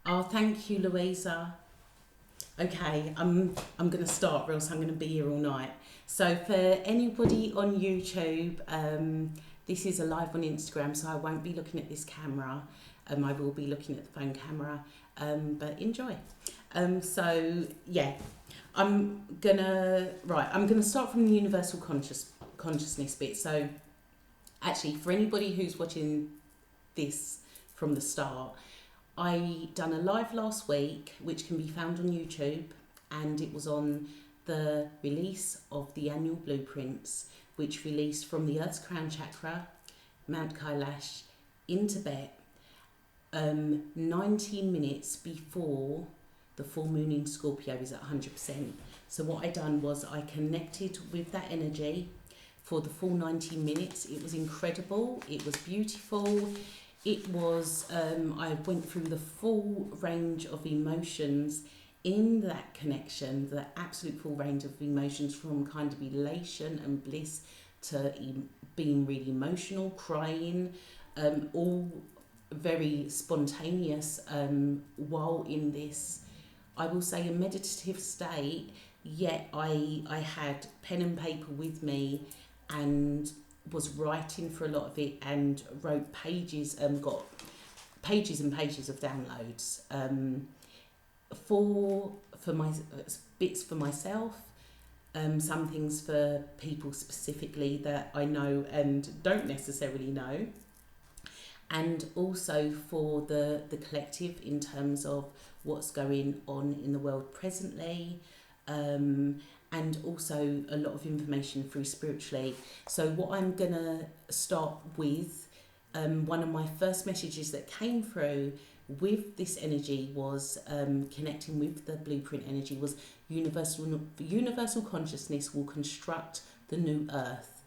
Oh, thank you, Louisa. Okay, I'm going to start, or else I'm going to be here all night. So for anybody on YouTube, this is a live on Instagram, so I won't be looking at this camera. I will be looking at the phone camera, but enjoy. So yeah, I'm gonna start from the universal consciousness bit. So actually, for anybody who's watching this from the start, I done a live last week, which can be found on YouTube, and it was on the release of the annual blueprints, which released from the Earth's Crown Chakra, Mount Kailash, in Tibet, 19 minutes before the full moon in Scorpio is at 100%. So what I done was I connected with that energy for the full 90 minutes. It was incredible. It was beautiful. It was, I went through the full range of emotions in that connection, the absolute full range of emotions, from kind of elation and bliss to being really emotional, crying, all very spontaneous while in this, I will say, a meditative state. Yet I had pen and paper with me and was writing for a lot of it, and wrote pages, got pages and pages of downloads for my bits for myself, some things for people specifically that I know and don't necessarily know, and also for the collective in terms of what's going on in the world presently, and also a lot of information through spiritually. So what I'm gonna start with, one of my first messages that came through with this energy was connecting with the blueprint energy, was universal consciousness will construct the new earth.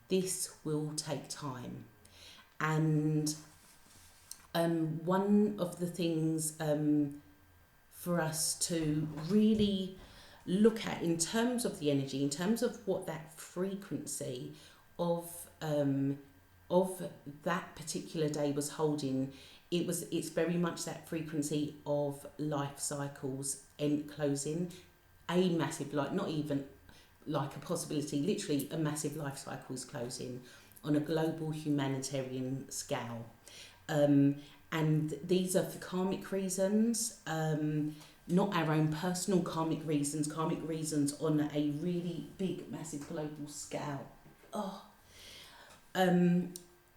This will take time. And one of the things for us to really look at in terms of the energy, in terms of what that frequency of that particular day was holding, it's very much that frequency of life cycles and closing, a massive, like, not even like a possibility, literally a massive life cycle is closing on a global humanitarian scale. And these are for karmic reasons, not our own personal karmic reasons on a really big, massive global scale.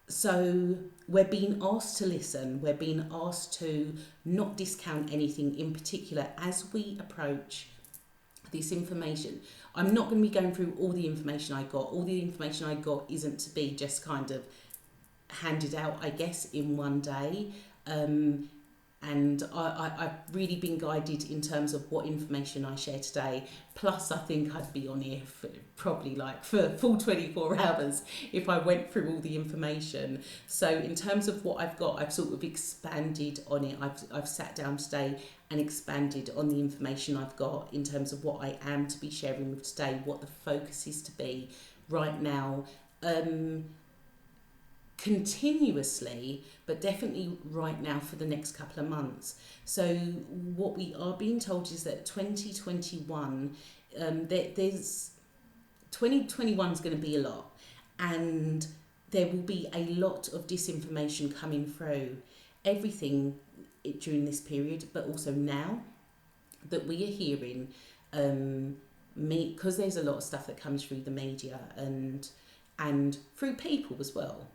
So we're being asked to listen, we're being asked to not discount anything in particular as we approach this information. I'm not going to be going through all the information I got. All the information I got isn't to be just kind of handed out, I guess, in one day. And I've really been guided in terms of what information I share today. Plus, I think I'd be on here for probably for full 24 hours if I went through all the information. So in terms of what I've got, I've sort of expanded on it. I've sat down today and expanded on the information I've got in terms of what I am to be sharing with today, what the focus is to be right now. Continuously, but definitely right now for the next couple of months. So what we are being told is that 2021, there's 2021 is going to be a lot, and there will be a lot of disinformation coming through everything during this period, but also now that we are hearing, because there's a lot of stuff that comes through the media and through people as well.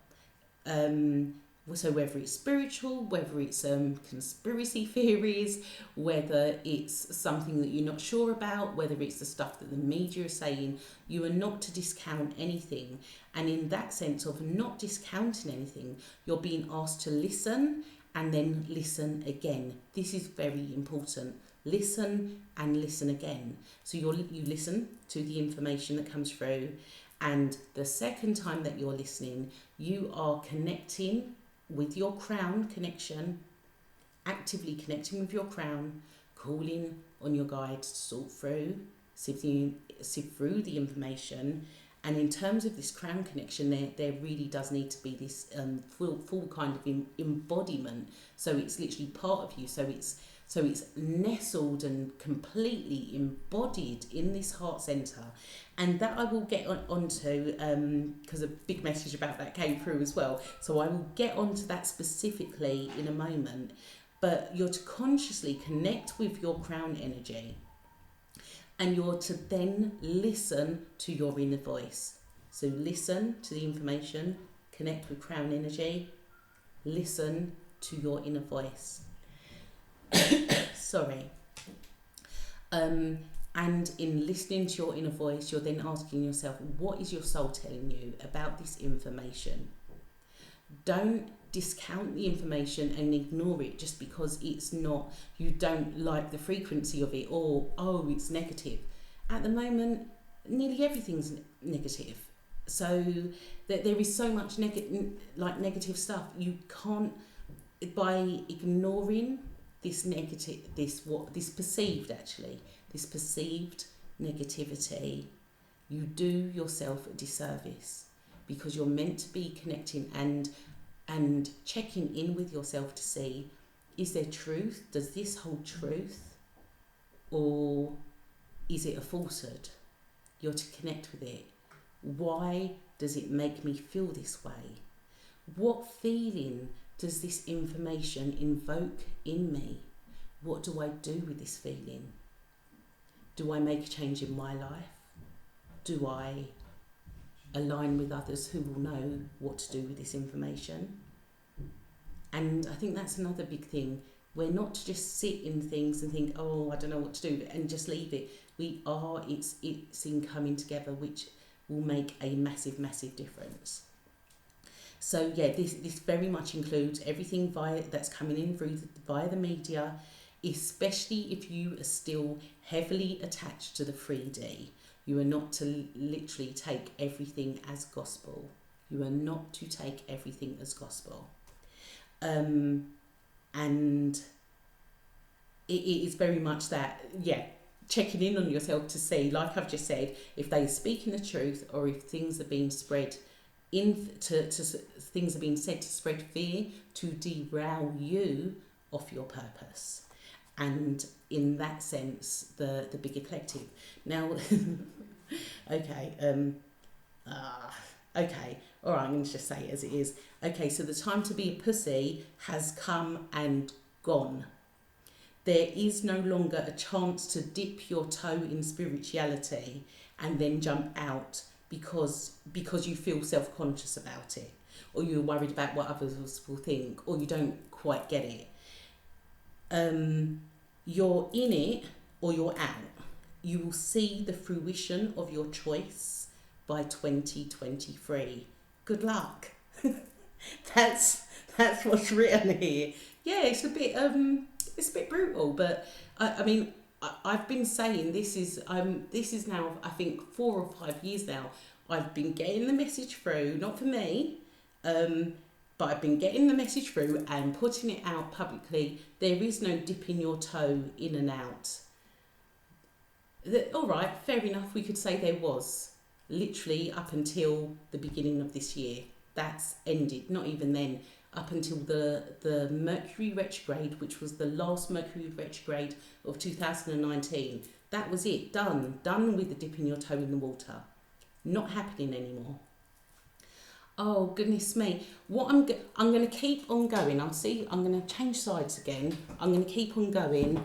So whether it's spiritual, whether it's conspiracy theories, whether it's something that you're not sure about, whether it's the stuff that the media is saying, you are not to discount anything. And in that sense of not discounting anything, you're being asked to listen and then listen again. This is very important. Listen and listen again. So you listen to the information that comes through, and the second time that you're listening, you are connecting with your crown connection, actively connecting with your crown, calling on your guides to sift through the information, And in terms of this crown connection, there really does need to be this full kind of embodiment. So it's literally part of you. So it's nestled and completely embodied in this heart center. And that I will get onto, because a big message about that came through as well. So I will get onto that specifically in a moment. But you're to consciously connect with your crown energy. And you're to then listen to your inner voice. So listen to the information, connect with crown energy, listen to your inner voice. Sorry. And in listening to your inner voice, you're then asking yourself, what is your soul telling you about this information? Don't discount the information and ignore it just because it's not, you don't like the frequency of it, or it's negative. At the moment, nearly everything's negative. So that there is so much negative stuff. You can't, by ignoring this perceived negativity, you do yourself a disservice, because you're meant to be connecting and checking in with yourself to see, is there truth? Does this hold truth? Or is it a falsehood? You're to connect with it. Why does it make me feel this way? What feeling does this information invoke in me? What do I do with this feeling? Do I make a change in my life? Do I align with others who will know what to do with this information? And I think that's another big thing. We're not to just sit in things and think, I don't know what to do, and just leave it. It's in coming together, which will make a massive difference. So yeah, this very much includes everything that's coming in via the media, especially if you are still heavily attached to the 3D. You are not to literally take everything as gospel. You are not to take everything as gospel. And it is very much that, checking in on yourself to see, like I've just said, if they are speaking the truth, or if things are being spread things are being said to spread fear, to derail you off your purpose. And in that sense, the bigger collective. Now, okay, all right, I'm going to just say it as it is. Okay, so the time to be a pussy has come and gone. There is no longer a chance to dip your toe in spirituality and then jump out because you feel self-conscious about it, or you're worried about what others will think, or you don't quite get it. You're in it or you're out. You will see the fruition of your choice by 2023. Good luck. That's what's written here. Yeah, it's a bit brutal, but I mean, I've been saying this is now, I think, 4 or 5 years now. I've been getting the message through, not for me, but I've been getting the message through and putting it out publicly. There is no dipping your toe in and out. All right, fair enough. We could say there was, literally up until the beginning of this year. That's ended. Not even then. Up until the Mercury retrograde, which was the last Mercury retrograde of 2019. That was it. Done with the dipping your toe in the water. Not happening anymore. Oh, goodness me. What I'm going to keep on going. I'm going to change sides again. I'm going to keep on going.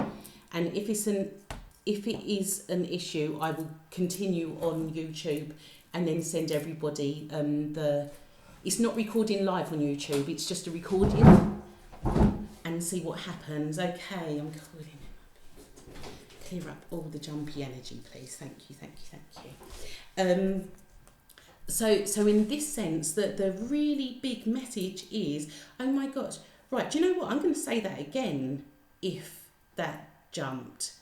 And if it is an issue, I will continue on YouTube and then send everybody it's not recording live on YouTube, it's just a recording, and see what happens. Okay, I'm calling it. Clear up all the jumpy energy, please. Thank you. So in this sense, that the really big message is, oh my gosh, right, do you know what? I'm going to say that again if that jumped.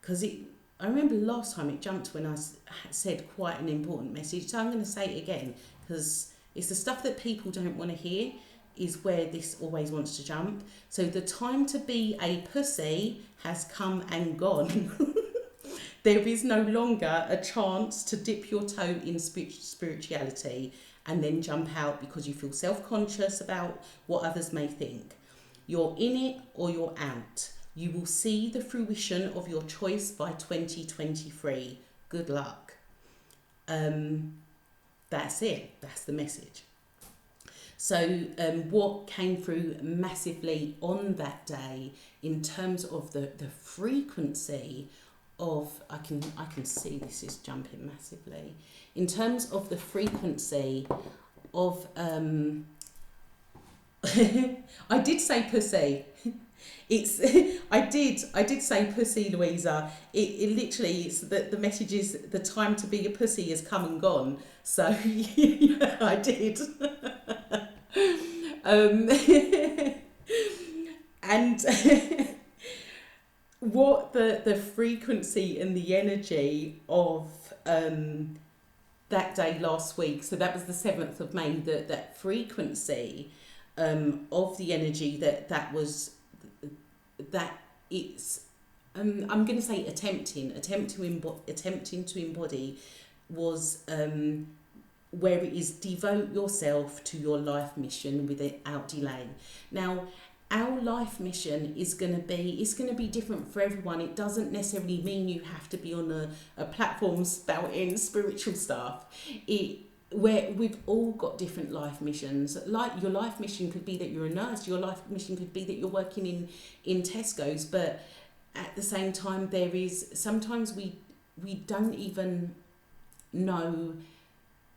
Because I remember last time it jumped when I said quite an important message. So I'm going to say it again, because it's the stuff that people don't want to hear is where this always wants to jump. So the time to be a pussy has come and gone. There is no longer a chance to dip your toe in spirituality and then jump out because you feel self-conscious about what others may think. You're in it or you're out. You will see the fruition of your choice by 2023. Good luck. That's it. That's the message. So what came through massively on that day in terms of the frequency of, I can see this is jumping massively, in terms of the frequency of I did say pussy. It's I did say pussy, Louisa. It literally, it's the message is the time to be a pussy has come and gone. So yeah, I did. And what the frequency and the energy of that day last week, so that was the 7th of May, that frequency of the energy that was that it's I'm going to say attempting to embody was where it is devote yourself to your life mission without delay. Now, our life mission is going to be different for everyone. It doesn't necessarily mean you have to be on a platform spouting spiritual stuff. Where we've all got different life missions. Like your life mission could be that you're a nurse, your life mission could be that you're working in Tesco's, but at the same time sometimes we don't even know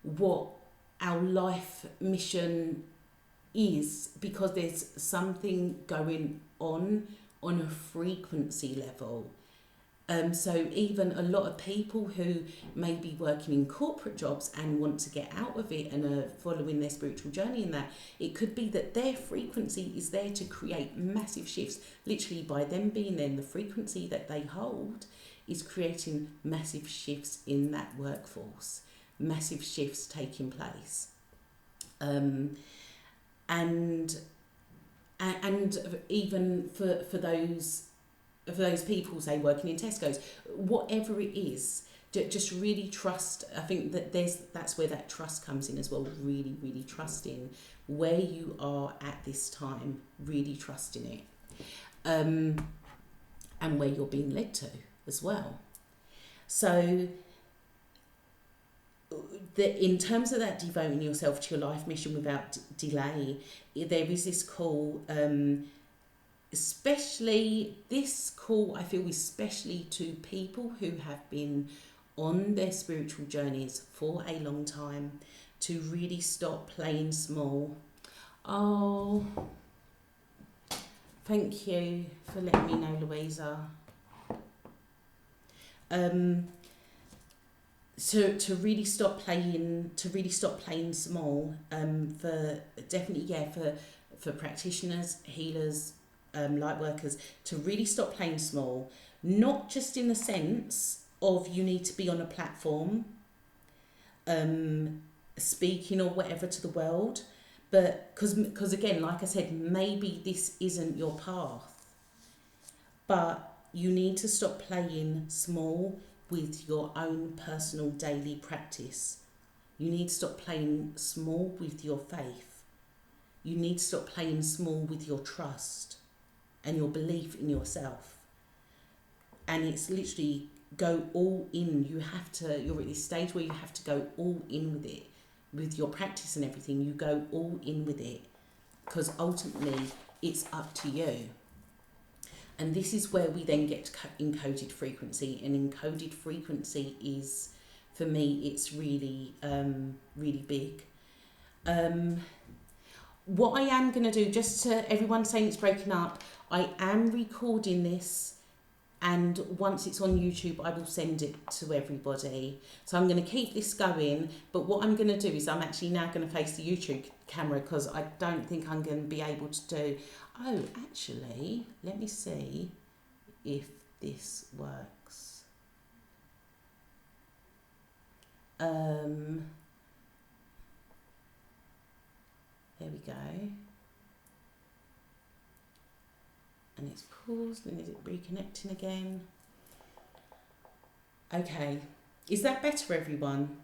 what our life mission is because there's something going on a frequency level. So even a lot of people who may be working in corporate jobs and want to get out of it and are following their spiritual journey in that, it could be that their frequency is there to create massive shifts. Literally by them being there, the frequency that they hold is creating massive shifts in that workforce, massive shifts taking place. And even for those people, say, working in Tesco's, whatever it is, just really trust. I think that's where that trust comes in as well. Really, really trusting where you are at this time, really trusting it, and where you're being led to as well. So in terms of that devoting yourself to your life mission without delay, there is this call, especially this call I feel especially to people who have been on their spiritual journeys for a long time, to really stop playing small. Oh, thank you for letting me know, Louisa. To really stop playing small, for definitely, for practitioners, healers, light workers, to really stop playing small, not just in the sense of you need to be on a platform speaking or whatever to the world, but because again, like I said, maybe this isn't your path, but you need to stop playing small with your own personal daily practice. You need to stop playing small with your faith. You need to stop playing small with your trust and your belief in yourself. And it's literally go all in. You're at this stage where you have to go all in with it, with your practice and everything. You go all in with it because ultimately it's up to you. And this is where we then get to encoded frequency. And encoded frequency is, for me, it's really, really big. What I am going to do, just to everyone saying it's broken up, I am recording this, and once it's on YouTube, I will send it to everybody. So I'm going to keep this going, but what I'm going to do is I'm actually now going to face the YouTube camera because I don't think I'm going to be able to do... Oh, actually, let me see if this works. There we go. And it's paused, and is it reconnecting again? Okay, is that better, everyone?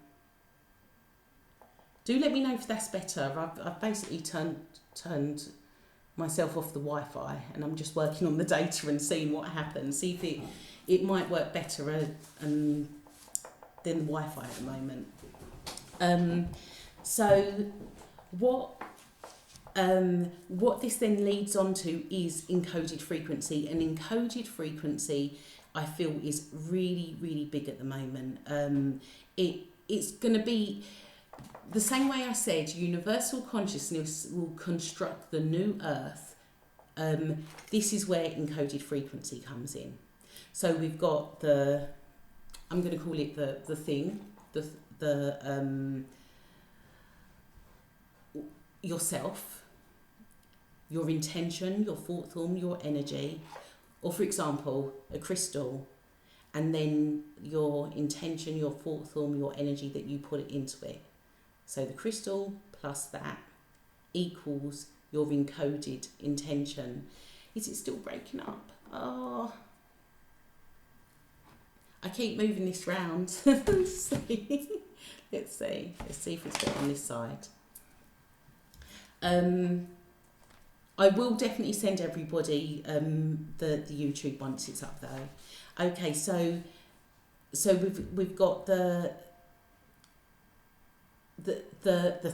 Do let me know if that's better. I've basically turned myself off the Wi-Fi, and I'm just working on the data and seeing what happens. See if it might work better than the Wi-Fi at the moment. So what this then leads on to is encoded frequency. And encoded frequency, I feel, is really, really big at the moment. It's going to be the same way I said, universal consciousness will construct the new earth. This is where encoded frequency comes in. So we've got I'm going to call it the thing, yourself, your intention, your thought form, your energy, or for example, a crystal, and then your intention, your thought form, your energy that you put into it. So the crystal plus that equals your encoded intention. Is it still breaking up? Oh, I keep moving this round. Let's see if it's got on this side. I will definitely send everybody the YouTube once it's up though. Okay, so we've got the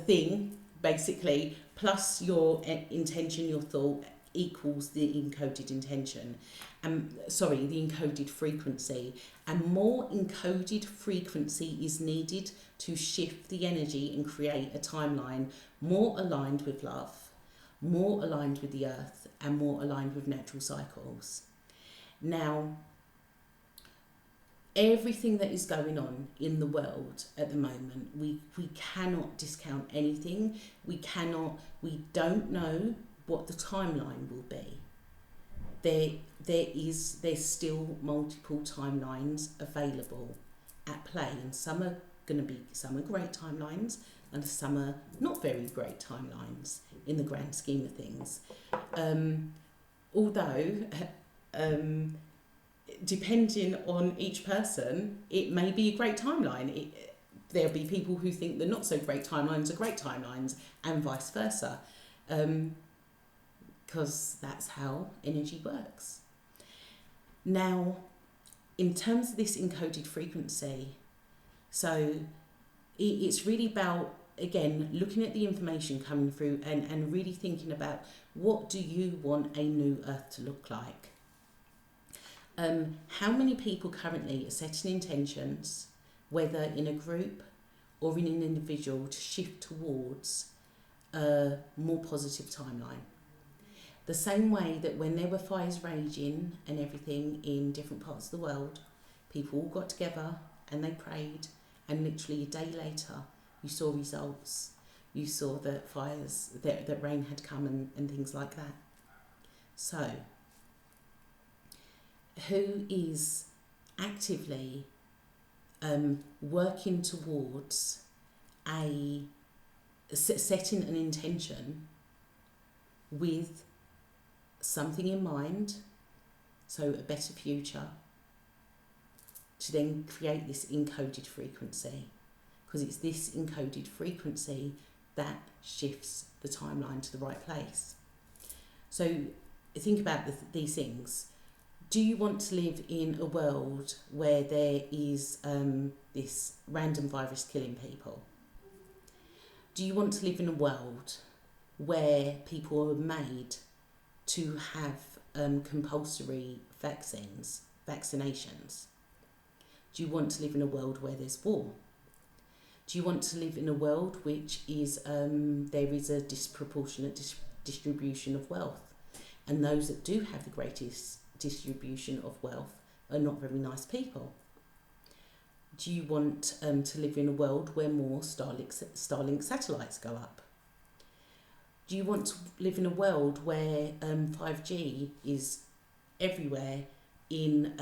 thing basically plus your intention, your thought equals the encoded intention. The encoded frequency, and more encoded frequency is needed to shift the energy and create a timeline more aligned with love, more aligned with the earth, and more aligned with natural cycles. Now, everything that is going on in the world at the moment, we cannot discount anything. We don't know what the timeline will be. There's still multiple timelines available at play, and some are great timelines and some are not very great timelines in the grand scheme of things. Although depending on each person, it may be a great timeline. There'll be people who think the not so great timelines are great timelines, and vice versa, because that's how energy works. Now, in terms of this encoded frequency, so it's really about, again, looking at the information coming through and really thinking about, what do you want a new earth to look like? How many people currently are setting intentions, whether in a group or in an individual, to shift towards a more positive timeline? The same way that when there were fires raging and everything in different parts of the world, people all got together and they prayed, and literally a day later you saw results. You saw that fires, that rain had come and things like that. So, who is actively working towards setting an intention with something in mind, so a better future, to then create this encoded frequency, because it's this encoded frequency that shifts the timeline to the right place. So think about these things. Do you want to live in a world where there is this random virus killing people? Do you want to live in a world where people are made to have compulsory vaccinations? Do you want to live in a world where there's war? Do you want to live in a world which is there is a disproportionate distribution of wealth, and those that do have the greatest distribution of wealth are not very nice people? Do you want to live in a world where more Starlink satellites go up? Do you want to live in a world where 5G is everywhere in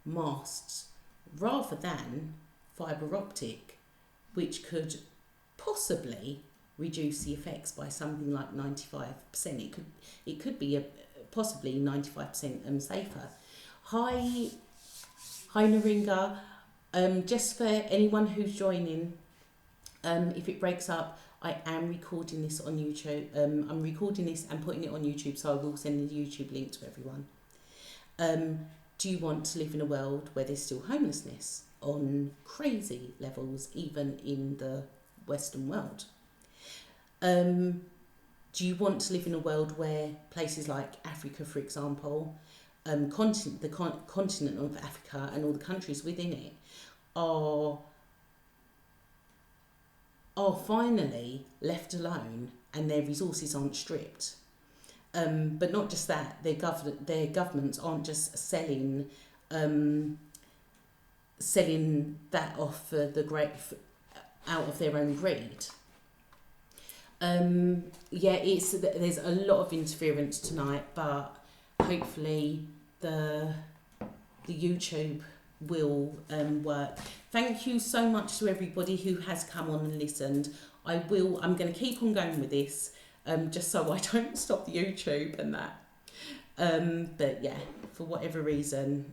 masts, rather than fibre optic, which could possibly reduce the effects by something like 95%? It could be possibly 95% safer. Hi Naringa. Just for anyone who's joining, if it breaks up, I am recording this on YouTube. I'm recording this and putting it on YouTube, so I will send the YouTube link to everyone. Do you want to live in a world where there's still homelessness on crazy levels, even in the Western world? Do you want to live in a world where places like Africa, for example, the continent of Africa and all the countries within it are finally left alone and their resources aren't stripped? But not just that, their governments aren't just selling that off for out of their own greed. There's a lot of interference tonight, but hopefully the YouTube will work. Thank you so much to everybody who has come on and listened. I'm going to keep on going with this, just so I don't stop the YouTube and that. But yeah, for whatever reason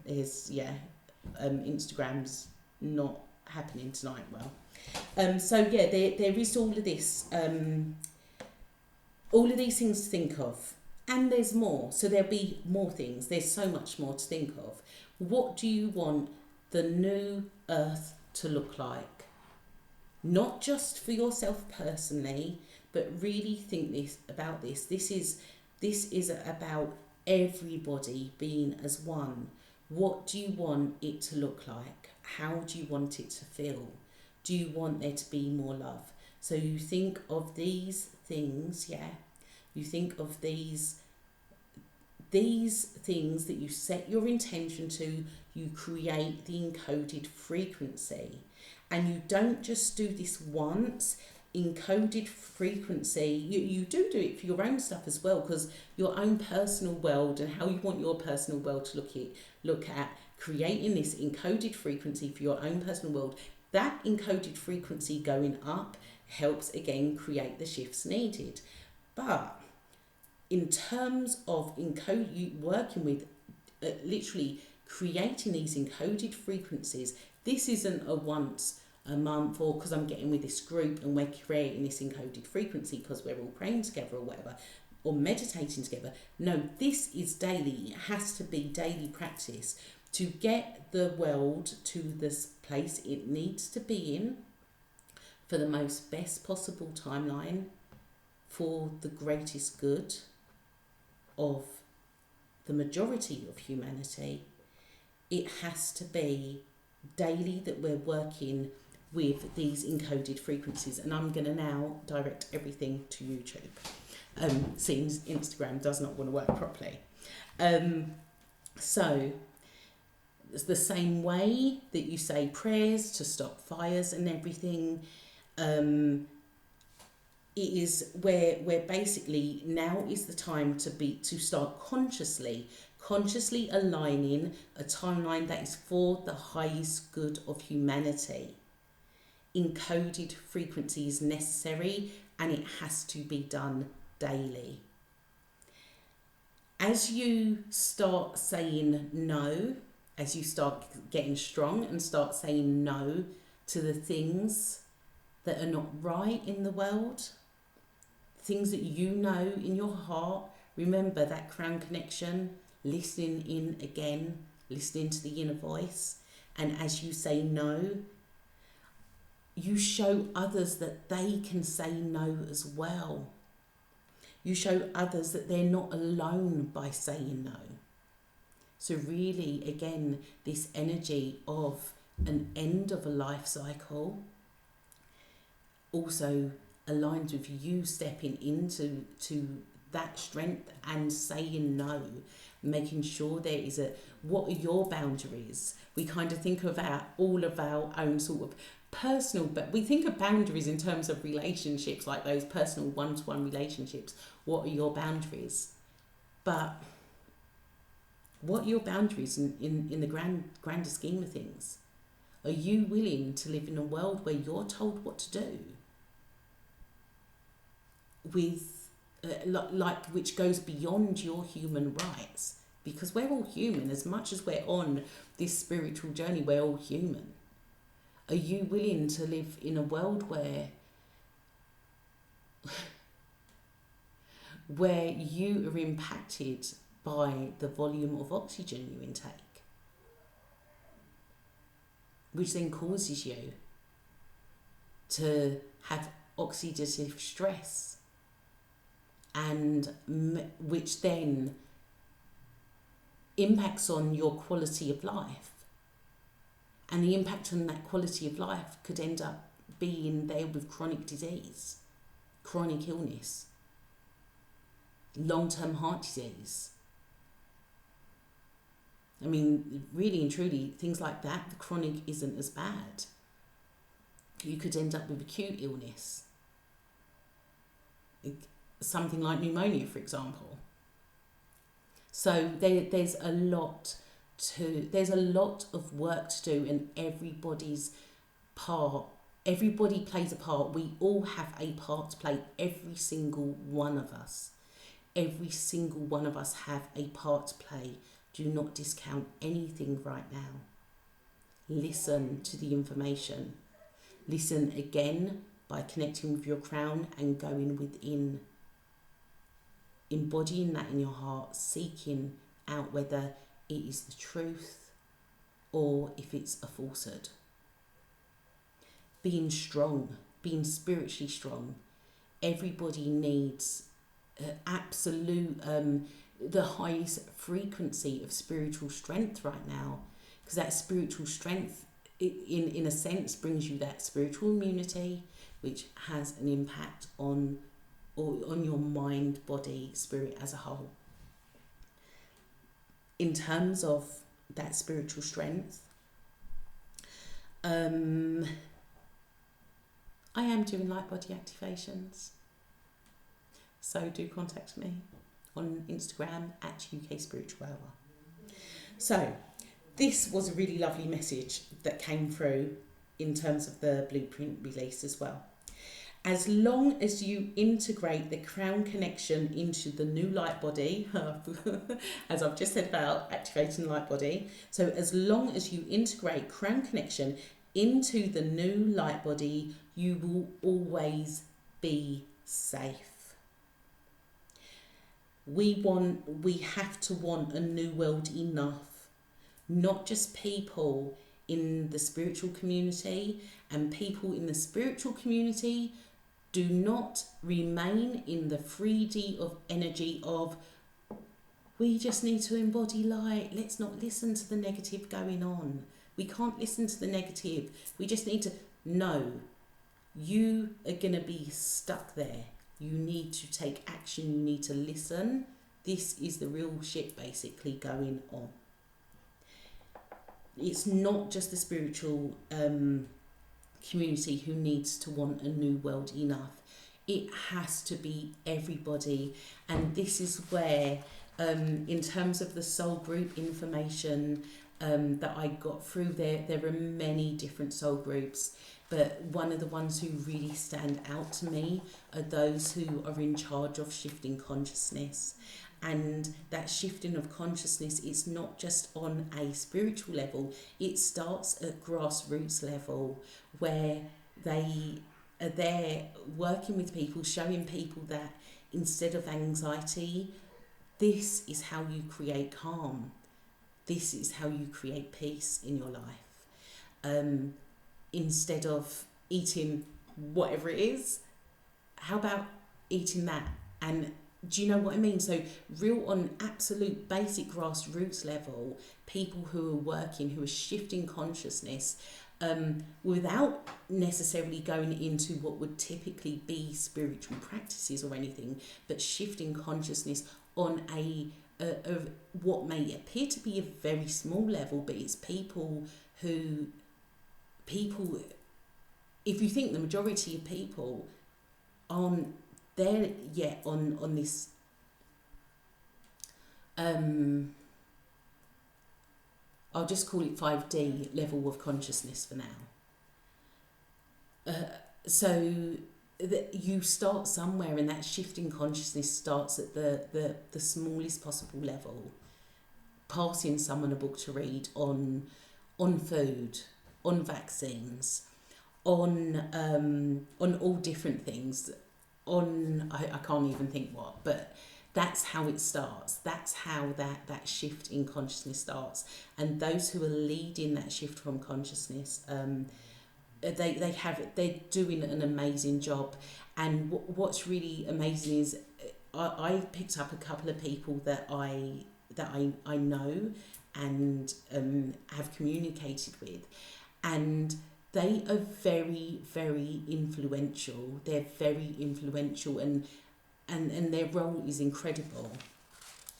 Instagram's not happening tonight well. There is all of this, all of these things to think of, and there's more. So there'll be more things. There's so much more to think of. What do you want the new Earth to look like? Not just for yourself personally, but really think about this. This is about everybody being as one. What do you want it to look like? How do you want it to feel? Do you want there to be more love? So you think of these things, you think of these things that you set your intention to, you create the encoded frequency. And you don't just do this once. Encoded frequency, you do it for your own stuff as well, because your own personal world and how you want your personal world to look at creating this encoded frequency for your own personal world. That encoded frequency going up helps again create the shifts needed. But in terms of working with literally creating these encoded frequencies, this isn't a once a month, or because I'm getting with this group and we're creating this encoded frequency because we're all praying together or whatever, or meditating together. No, this is daily. It has to be daily practice to get the world to this place it needs to be in for the most best possible timeline, for the greatest good of the majority of humanity. It has to be daily that we're working with these encoded frequencies. And I'm going to now direct everything to YouTube, since Instagram does not want to work properly. So it's the same way that you say prayers to stop fires and everything. It is where basically now is the time to start consciously aligning a timeline that is for the highest good of humanity. Encoded frequency is necessary, and it has to be done daily. As you start saying no, as you start getting strong and start saying no to the things that are not right in the world, things that you know in your heart, remember that crown connection, listening in again, listening to the inner voice. And as you say no, you show others that they can say no as well. You show others that they're not alone by saying no. So really, again, this energy of an end of a life cycle also aligns with you stepping into that strength and saying no, making sure there is what are your boundaries? We kind of think of all of our own sort of personal, but we think of boundaries in terms of relationships, like those personal one-to-one relationships. What are your boundaries? But what are your boundaries in the grander scheme of things? Are you willing to live in a world where you're told what to do? With which goes beyond your human rights, because we're all human. As much as we're on this spiritual journey, we're all human. Are you willing to live in a world where you are impacted by the volume of oxygen you intake, which then causes you to have oxidative stress, and which then impacts on your quality of life? And the impact on that quality of life could end up being there with chronic disease, chronic illness, long-term heart disease. I mean, really and truly, things like that, the chronic isn't as bad. You could end up with acute illness, something like pneumonia, for example. So there's a lot of work to do, and everybody plays a part. We all have a part to play, every single one of us. Every single one of us have a part to play. Do not discount anything right now. Listen to the information. Listen again by connecting with your crown and going within. Embodying that in your heart, seeking out whether it is the truth or if it's a falsehood. Being strong, being spiritually strong. Everybody needs absolute, the highest frequency of spiritual strength right now, because that spiritual strength, in a sense, brings you that spiritual immunity, which has an impact on your mind, body, spirit as a whole. In terms of that spiritual strength, I am doing light body activations. So do contact me on Instagram at UK Spiritual Hour. So this was a really lovely message that came through in terms of the blueprint release as well. As long as you integrate the crown connection into the new light body, as I've just said about activating the light body, so as long as you integrate crown connection into the new light body, you will always be safe. We have to want a new world enough, not just people in the spiritual community, and people in the spiritual community do not remain in the 3D of energy of, we just need to embody light. Let's not listen to the negative going on. We can't listen to the negative. We just need to, no, you are going to be stuck there. You need to take action. You need to listen. This is the real shit basically going on. It's not just the spiritual community who needs to want a new world enough. It has to be everybody. And this is where, in terms of the soul group information that I got through, there are many different soul groups. But one of the ones who really stand out to me are those who are in charge of shifting consciousness. And that shifting of consciousness, it's not just on a spiritual level, it starts at grassroots level, where they are there working with people, showing people that instead of anxiety, this is how you create calm. This is how you create peace in your life. Instead of eating whatever it is, how about eating that? And do you know what I mean? So real on absolute basic grassroots level, people who are working, who are shifting consciousness, without necessarily going into what would typically be spiritual practices or anything, but shifting consciousness on a what may appear to be a very small level, but it's people, if you think the majority of people aren't there yet on this I'll just call it 5D level of consciousness for now. So that you start somewhere, and that shifting consciousness starts at the smallest possible level. passing someone a book to read on food, on vaccines, on all different things, I can't even think what, but that's how it starts. That's how that shift in consciousness starts. And those who are leading that shift from consciousness, they're doing an amazing job. And what's really amazing is I picked up a couple of people that I know and have communicated with, and they are very, very influential. They're very influential, and their role is incredible.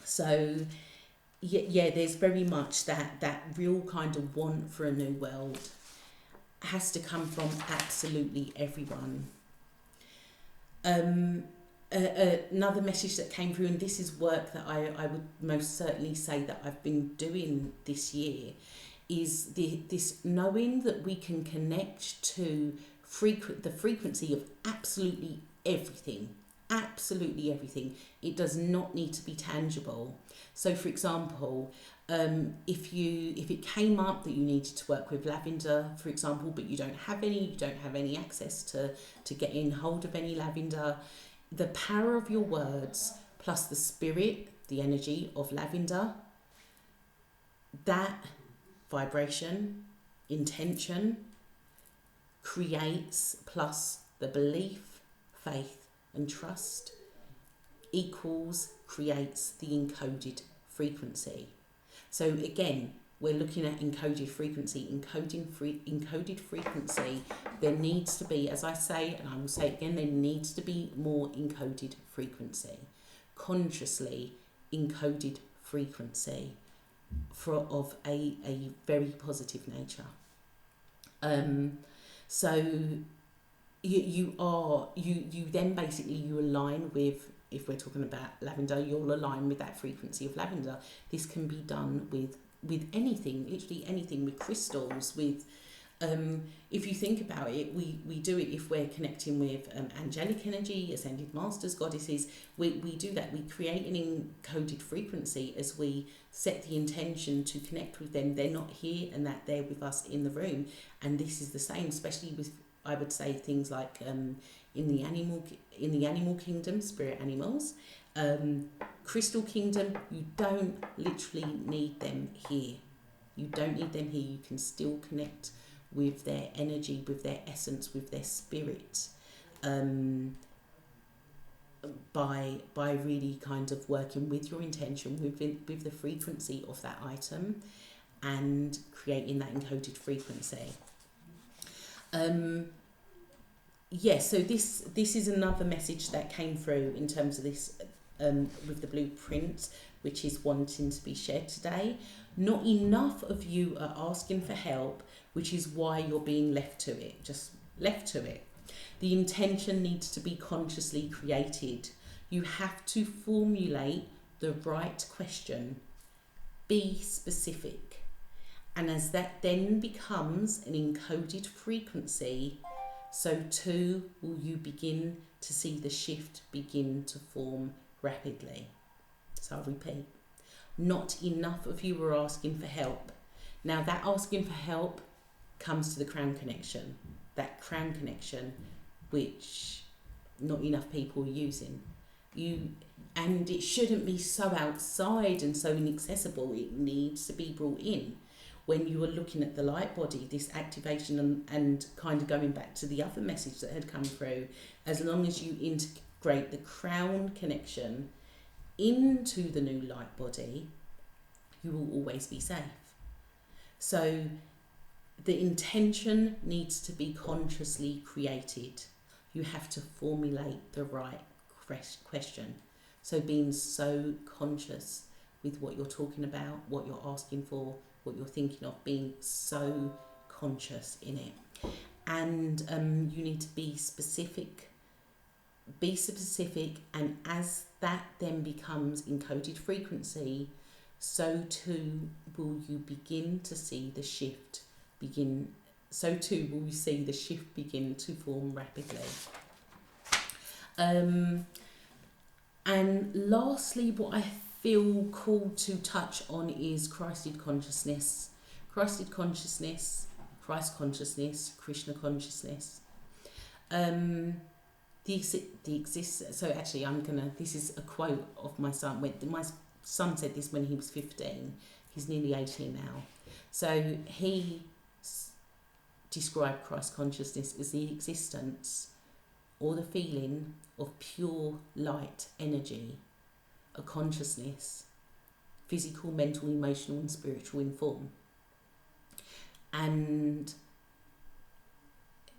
So yeah, there's very much that real kind of want for a new world has to come from absolutely everyone. Another message that came through, and this is work that I would most certainly say that I've been doing this year, is this knowing that we can connect to the frequency of absolutely everything. Absolutely everything. It does not need to be tangible. So for example, if it came up that you needed to work with lavender, for example, but you don't have any access to getting hold of any lavender, the power of your words plus the spirit, the energy of lavender, that vibration, intention creates, plus the belief, faith and trust creates the encoded frequency. So again, we're looking at encoded frequency. Encoded frequency, there needs to be, as I say, and I will say it again, there needs to be more encoded frequency. Consciously encoded frequency of a very positive nature. So you then basically you align with, if we're talking about lavender, you'll align with that frequency of lavender. This can be done with anything, literally anything, with crystals, with if you think about it, we do it if we're connecting with angelic energy, ascended masters, goddesses. We do that. We create an encoded frequency as we set the intention to connect with them. They're not here and that they're with us in the room. And this is the same, especially with, I would say, things like in the animal kingdom, spirit animals, crystal kingdom. You don't literally need them here. You don't need them here. You can still connect with their energy, with their essence, with their spirit, by really kind of working with your intention, with the frequency of that item, and creating that encoded frequency. So this is another message that came through in terms of this with the blueprint, which is wanting to be shared today. Not enough of you are asking for help, which is why you're being left to it, just left to it. The intention needs to be consciously created. You have to formulate the right question. Be specific. And as that then becomes an encoded frequency, so too will you begin to see the shift begin to form rapidly. So I'll repeat. Not enough of you are asking for help. Now that asking for help comes to the crown connection. That crown connection, which not enough people are using. And it shouldn't be so outside and so inaccessible. It needs to be brought in. When you are looking at the light body, this activation and kind of going back to the other message that had come through, as long as you integrate the crown connection into the new light body, you will always be safe. So the intention needs to be consciously created. You have to formulate the right question. So being so conscious with what you're talking about, what you're asking for, what you're thinking of, being so conscious in it. And you need to be specific. Be specific, and as that then becomes encoded frequency, so too will you begin to see the shift begin. So too will you see the shift begin to form rapidly. And lastly, what I feel called to touch on is Christed consciousness. Christed consciousness, Christ consciousness, Krishna consciousness. So actually this is a quote of my son. My son said this when he was 15. He's nearly 18 now. So he described Christ consciousness as the existence or the feeling of pure light energy, a consciousness, physical, mental, emotional and spiritual in form. And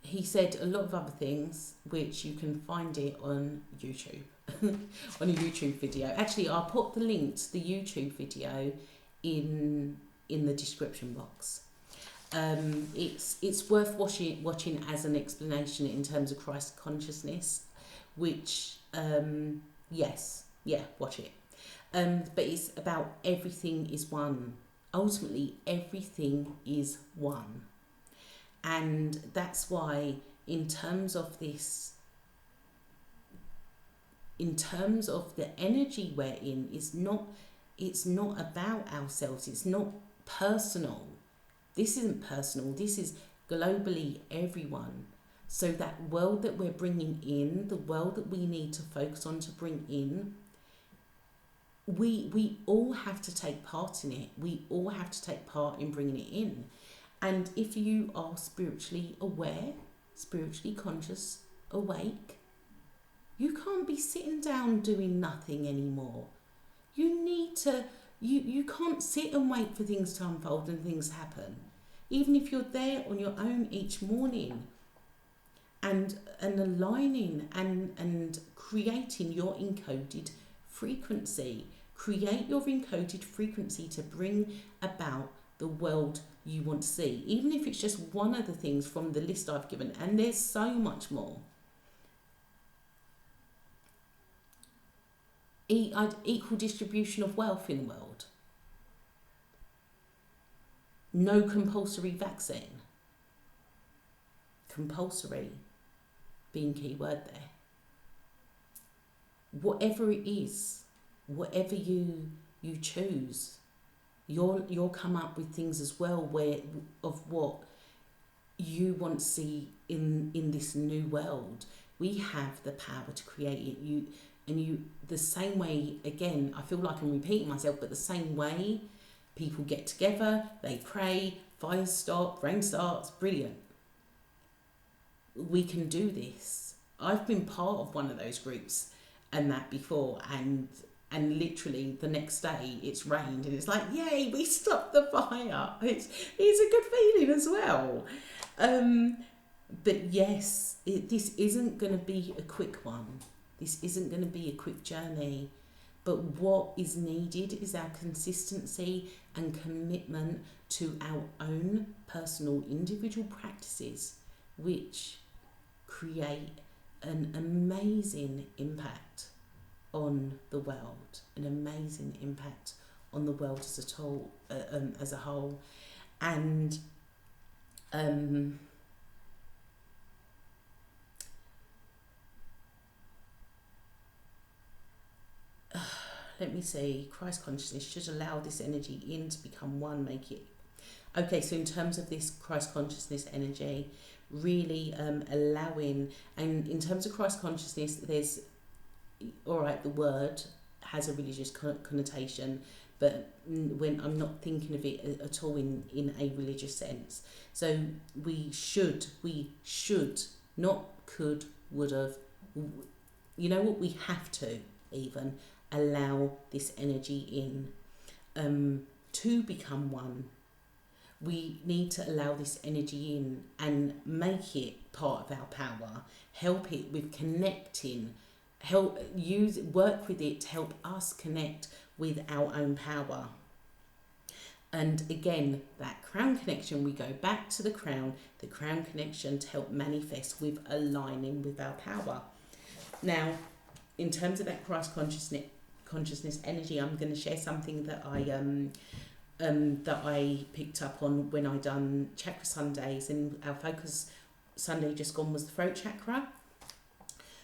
he said a lot of other things, which you can find it on YouTube, on a YouTube video. Actually, I'll put the link to the YouTube video in the description box. It's worth watching as an explanation in terms of Christ consciousness, which watch it. But it's about everything is one. Ultimately, everything is one. And that's why in terms of the energy we're in, it's not about ourselves. It's not personal. This isn't personal. This is globally everyone. So that world that we're bringing in, the world that we need to focus on to bring in, we all have to take part in it. We all have to take part in bringing it in. And if you are spiritually aware, spiritually conscious, awake, you can't be sitting down doing nothing anymore. You need to, you can't sit and wait for things to unfold and things to happen. Even if you're there on your own each morning and aligning and creating your encoded frequency. Create your encoded frequency to bring about the world you want to see, even if it's just one of the things from the list I've given, and there's so much more. Equal distribution of wealth in the world. No compulsory vaccine. Compulsory being key word there. Whatever it is, whatever you choose, you'll come up with things as well of what you want to see in this new world. We have the power to create it. The same way, again, I feel like I'm repeating myself, but the same way people get together, they pray, fires stop, rain starts, brilliant. We can do this. I've been part of one of those groups and that before, and literally the next day it's rained and it's like, yay, we stopped the fire. It's a good feeling as well. But yes, this isn't going to be a quick one. This isn't going to be a quick journey. But what is needed is our consistency and commitment to our own personal individual practices, which create an amazing impact on the world, an amazing impact on the world as a whole. And let me see, Christ consciousness should allow this energy in to become one, make it. Okay, so in terms of this Christ consciousness energy, really allowing, and in terms of Christ consciousness, there's, all right, the word has a religious connotation, but when I'm not thinking of it at all in a religious sense. So we should, not could, would have, you know what, we have to even allow this energy in to become one. We need to allow this energy in and make it part of our power, help it with connecting, work with it to help us connect with our own power. And again, that crown connection, we go back to the crown connection to help manifest with aligning with our power. Now, in terms of that Christ consciousness energy, I'm going to share something that I picked up on when I done Chakra Sundays, and our focus Sunday just gone was the throat chakra.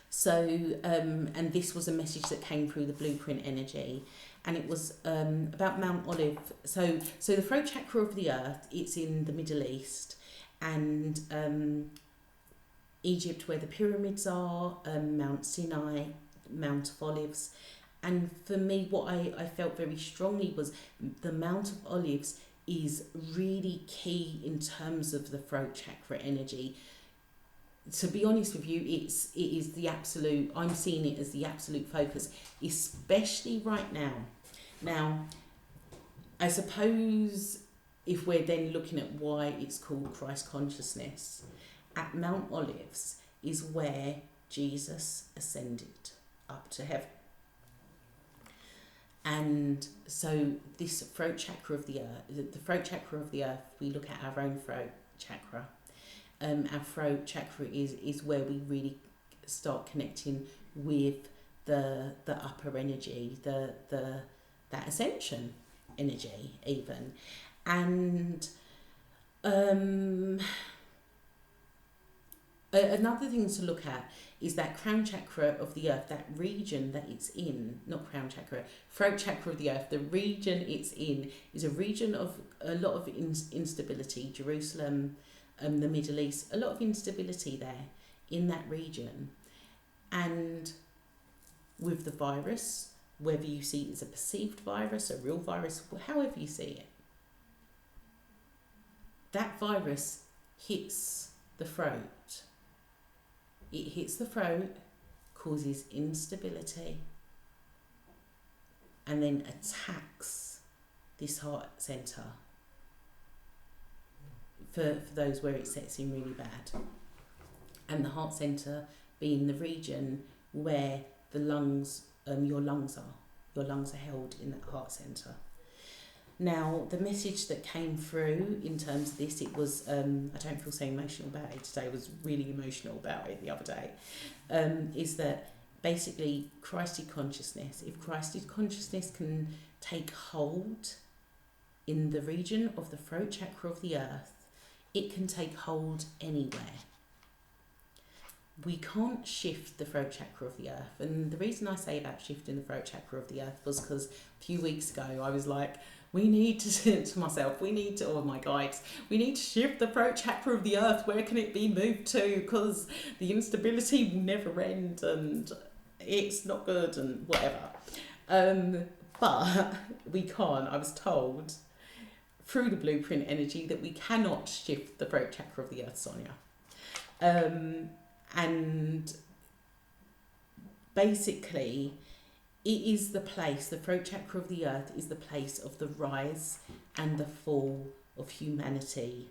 So, and this was a message that came through the blueprint energy, and it was about Mount Olive. So the throat chakra of the earth, it's in the Middle East, and Egypt, where the pyramids are, Mount Sinai, Mount of Olives. And for me, what I felt very strongly was the Mount of Olives is really key in terms of the throat chakra energy. To be honest with you, it is the absolute, I'm seeing it as the absolute focus, especially right now. Now, I suppose if we're then looking at why it's called Christ consciousness, at Mount Olives is where Jesus ascended up to heaven. And so this throat chakra of the earth, the throat chakra of the earth, we look at our own throat chakra. Our throat chakra is where we really start connecting with the upper energy, that ascension energy even. And another thing to look at is that crown chakra of the earth, that region that it's in, not crown chakra, throat chakra of the earth, the region it's in is a region of a lot of instability. Jerusalem, the Middle East, a lot of instability there in that region. And with the virus, whether you see it as a perceived virus, a real virus, however you see it, that virus hits the throat. It hits the throat, causes instability, and then attacks this heart centre for those where it sets in really bad. And the heart centre being the region where the lungs, your lungs are. Your lungs are held in that heart centre. Now, the message that came through in terms of this, it was, I don't feel so emotional about it today, I was really emotional about it the other day, is that basically Christed consciousness, if Christed consciousness can take hold in the region of the throat chakra of the earth, it can take hold anywhere. We can't shift the throat chakra of the earth. And the reason I say about shifting the throat chakra of the earth was because a few weeks ago I was like, we need to myself, we need to, or my guides, we need to shift the throat chakra of the earth. Where can it be moved to? Because the instability will never end and it's not good and whatever. But we can't. I was told through the blueprint energy that we cannot shift the throat chakra of the earth, Sonia. And basically, it is the place, the throat chakra of the earth is the place of the rise and the fall of humanity.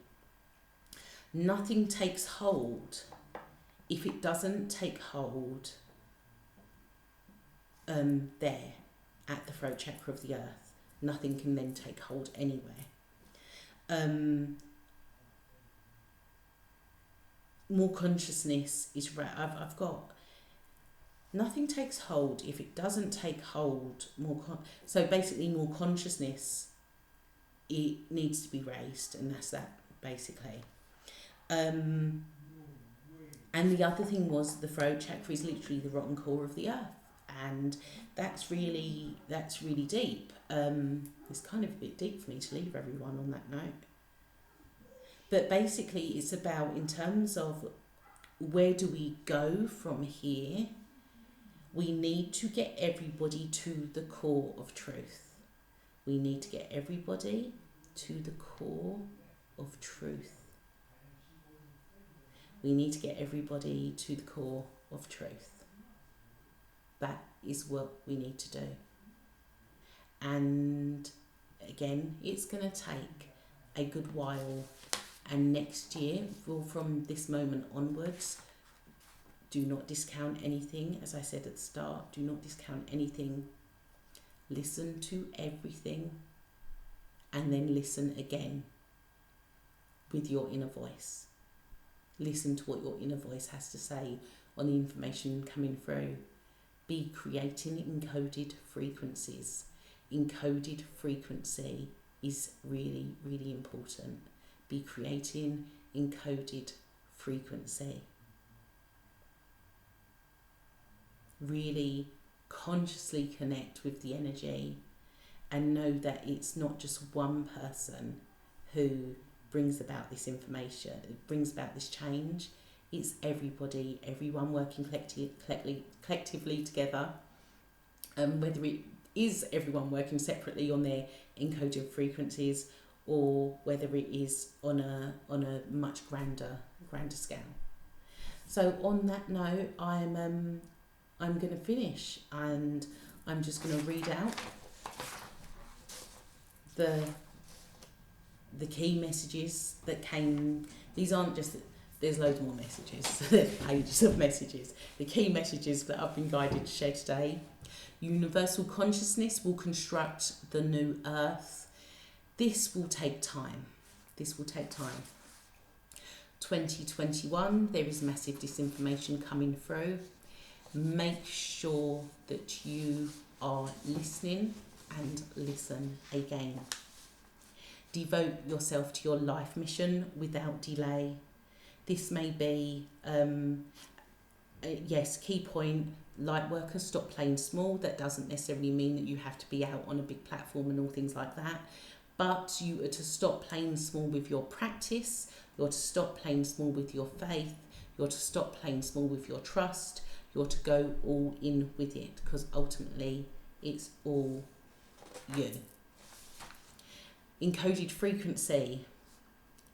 Nothing takes hold if it doesn't take hold there at the throat chakra of the earth. Nothing can then take hold anywhere. More consciousness is right. I've got nothing takes hold if it doesn't take hold. So basically, more consciousness, it needs to be raised, and that's that basically. And the other thing was the throat chakra is literally the rotten core of the earth, and that's really deep. It's kind of a bit deep for me to leave everyone on that note. But basically, it's about, in terms of where do we go from here, we need to get everybody to the core of truth. We need to get everybody to the core of truth. We need to get everybody to the core of truth. That is what we need to do. And again, it's going to take a good while. And next year, from this moment onwards, do not discount anything. As I said at the start, do not discount anything. Listen to everything and then listen again with your inner voice. Listen to what your inner voice has to say on the information coming through. Be creating encoded frequencies. Encoded frequency is really, really important. Be creating encoded frequency. Really consciously connect with the energy and know that it's not just one person who brings about this information, it brings about this change. It's everybody, everyone working collectively together, whether it is everyone working separately on their encoded frequencies, or whether it is on a much grander scale. So on that note, I'm going to finish, and I'm just going to read out the key messages that came. These aren't just, there's loads more messages, there's pages of messages. The key messages that I've been guided to share today. Universal consciousness will construct the new earth. This will take time. 2021, there is massive disinformation coming through. Make sure that you are listening and listen again. Devote yourself to your life mission without delay. This may be, yes, key point, light workers, stop playing small. That doesn't necessarily mean that you have to be out on a big platform and all things like that. But you are to stop playing small with your practice. You're to stop playing small with your faith. You're to stop playing small with your trust. You're to go all in with it, because ultimately it's all you. Encoded frequency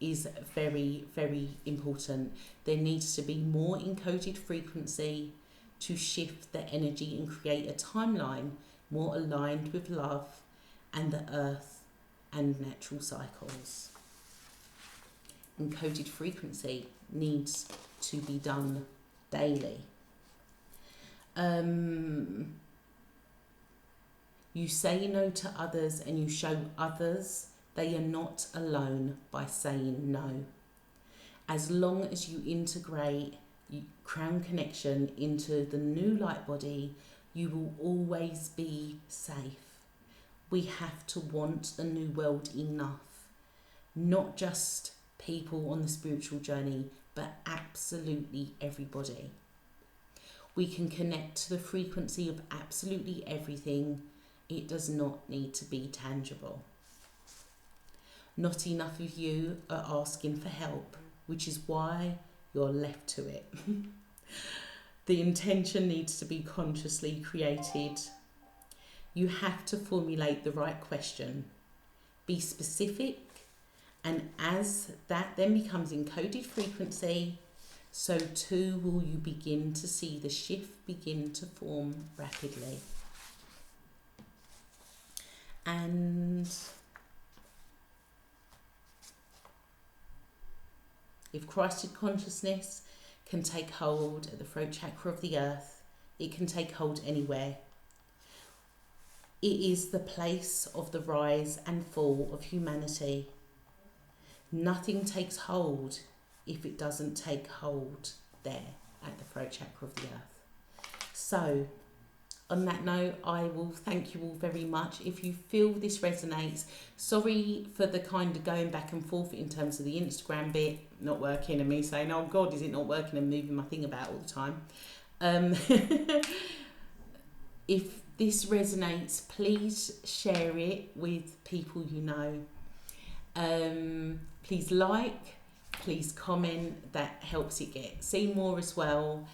is very, very important. There needs to be more encoded frequency to shift the energy and create a timeline more aligned with love and the earth and natural cycles. Encoded frequency needs to be done daily. You say no to others and you show others they are not alone by saying no. As long as you integrate crown connection into the new light body, you will always be safe. We have to want a new world enough. Not just people on the spiritual journey, but absolutely everybody. We can connect to the frequency of absolutely everything. It does not need to be tangible. Not enough of you are asking for help, which is why you're left to it. The intention needs to be consciously created. You have to formulate the right question. Be specific, and as that then becomes encoded frequency, so too will you begin to see the shift begin to form rapidly. And if Christed consciousness can take hold at the throat chakra of the earth, it can take hold anywhere. It is the place of the rise and fall of humanity. Nothing takes hold if it doesn't take hold there at the throat chakra of the earth. So, on that note, I will thank you all very much. If you feel this resonates, sorry for the kind of going back and forth in terms of the Instagram bit not working and me saying, oh God, is it not working, and moving my thing about all the time. If this resonates, please share it with people you know. Please like, please comment. That helps it get seen more as well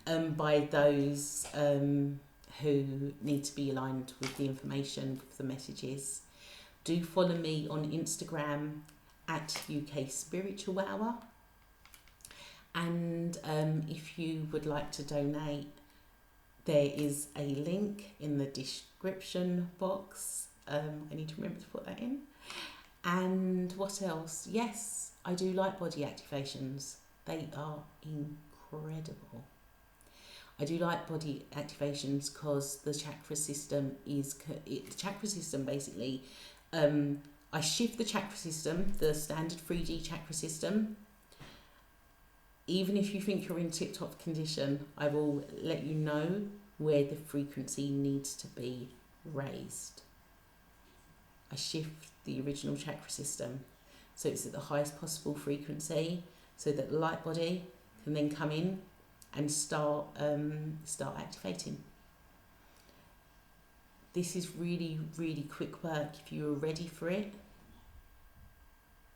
by those who need to be aligned with the information, with the messages. Do follow me on Instagram at UK Spiritual Hour. And if you would like to donate, there is a link in the description box. I need to remember to put that in. And what else? Yes, I do light body activations. They are incredible. I do light body activations because the chakra system is... the chakra system basically... I shift the chakra system, the standard 3D chakra system. Even if you think you're in tip-top condition, I will let you know where the frequency needs to be raised. I shift the original chakra system so it's at the highest possible frequency, so that the light body can then come in and start activating. This is really, really quick work if you are ready for it,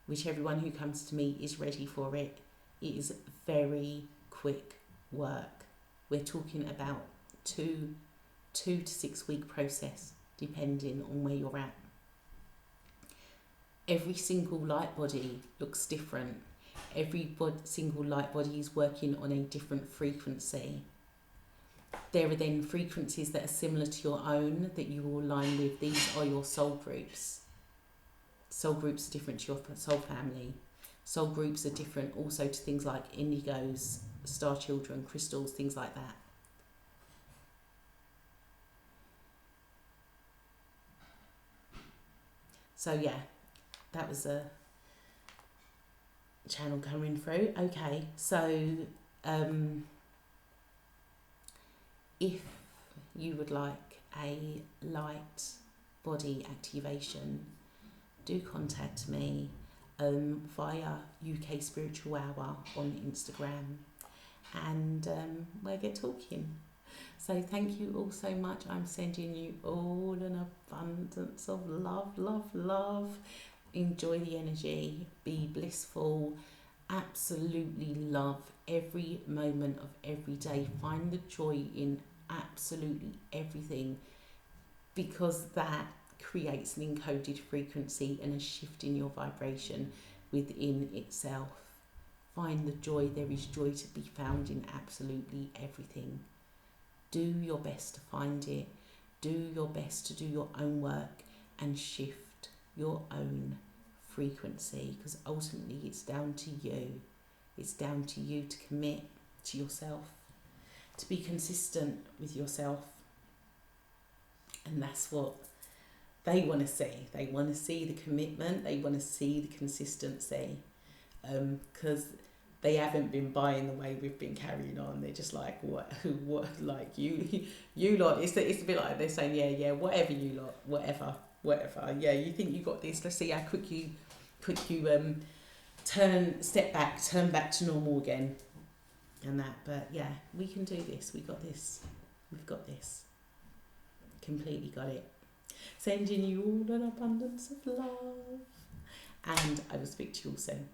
which everyone who comes to me is ready for it. It is very quick work. We're talking about 2 to 6 week process, depending on where you're at. Every single light body looks different. Every single light body is working on a different frequency. There are then frequencies that are similar to your own that you will align with. These are your soul groups. Soul groups are different to your soul family. Soul groups are different also to things like indigos, star children, crystals, things like that. So yeah, that was a channel coming through. Okay, so if you would like a light body activation, do contact me via UK Spiritual Hour on Instagram, and we'll get talking. So thank you all so much. I'm sending you all an abundance of love, love, love. Enjoy the energy, be blissful, absolutely love every moment of every day. Find the joy in absolutely everything, because that creates an encoded frequency and a shift in your vibration within itself. Find the joy. There is joy to be found in absolutely everything. Do your best to find it. Do your best to do your own work and shift your own frequency, because ultimately it's down to you. It's down to you to commit to yourself, to be consistent with yourself. And that's what they want to see. They want to see the commitment. They want to see the consistency, because they haven't been buying the way we've been carrying on. They're just like, what, like you lot. It's a bit like they're saying, yeah, whatever you lot, whatever. Yeah, you think you got this. Let's see how quick you turn back to normal again, and that. But yeah, we can do this. We got this. We've got this. Completely got it. Sending you all an abundance of love, and I will speak to you all soon.